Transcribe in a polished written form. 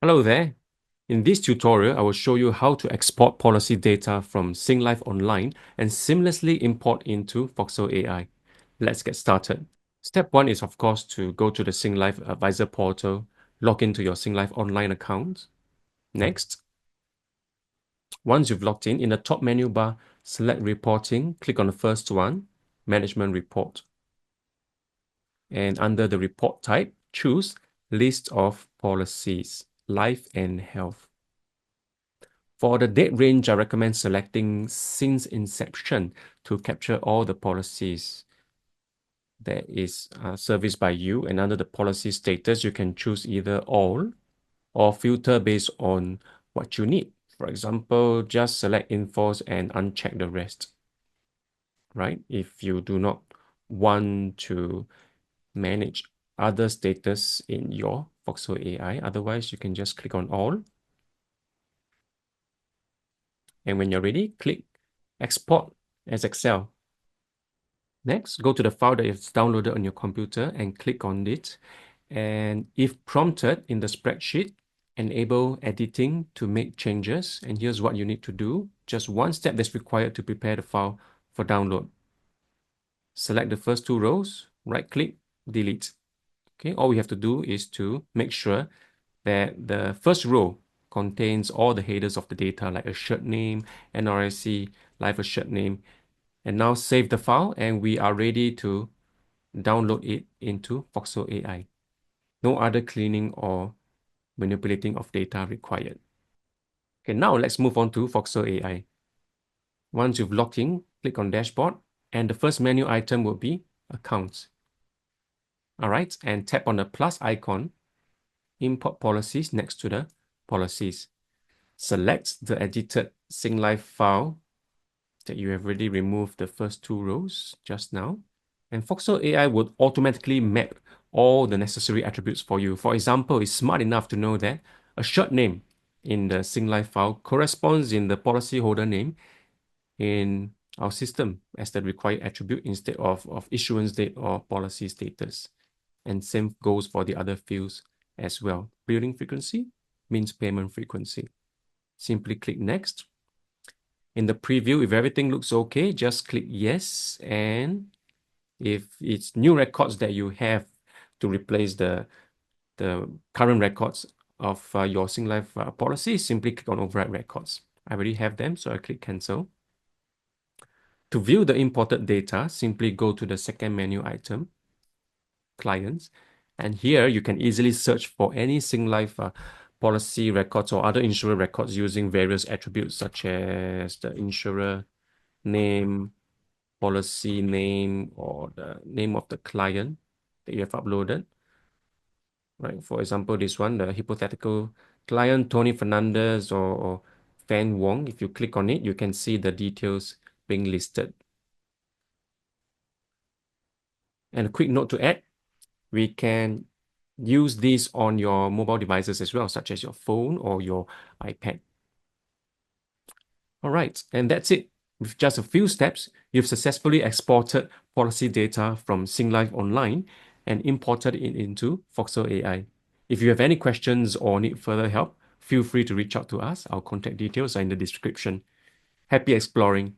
Hello there. In this tutorial, I will show you how to export policy data from Singlife Online and seamlessly import into Foxel AI. Let's get started. Step 1 is, of course, to go to the Singlife Advisor portal, log into your Singlife Online account. Next, once you've logged in the top menu bar, select Reporting, click on the first one, Management Report. And under the report type, choose List of Policies, Life and Health. For the date range, I recommend selecting since inception to capture all the policies that is serviced by you. And under the policy status, you can choose either all or filter based on what you need. For example, just select enforce and uncheck the rest, right? If you do not want to manage other status in your Foxel AI, otherwise you can just click on all. And when you're ready, click export as Excel. Next, go to the file that is downloaded on your computer and click on it. And if prompted in the spreadsheet, enable editing to make changes. And here's what you need to do. Just one step that's required to prepare the file for download. Select the first two rows, right click, delete. Okay, all we have to do is to make sure that the first row contains all the headers of the data like assured name, NRIC, life assured name. And now save the file and we are ready to download it into Foxel AI. No other cleaning or manipulating of data required. Okay, now let's move on to Foxel AI. Once you've logged in, click on Dashboard, and the first menu item will be Accounts. All right, and tap on the plus icon, Import Policies next to the Policies. Select the edited Singlife file that you have already removed the first two rows just now. And Foxel AI would automatically map all the necessary attributes for you. For example, it's smart enough to know that a short name in the Singlife file corresponds in the policyholder name in our system as the required attribute instead of issuance date or policy status. And same goes for the other fields as well. Billing frequency means payment frequency. Simply click Next. In the preview, if everything looks okay, just click Yes. And if it's new records that you have to replace the current records of your Singlife policy, simply click on Override Records. I already have them, so I click Cancel. To view the imported data, simply go to the second menu item, Clients. And here you can easily search for any Singlife policy records or other insurer records using various attributes such as the insurer name, policy name, or the name of the client that you have uploaded. Right? For example, this one, the hypothetical client, Tony Fernandez or Fan Wong. If you click on it, you can see the details being listed. And a quick note to add, we can use this on your mobile devices as well, such as your phone or your iPad. All right, and that's it. With just a few steps, you've successfully exported policy data from Singlife Online and imported it into Foxel AI. If you have any questions or need further help, feel free to reach out to us. Our contact details are in the description. Happy exploring.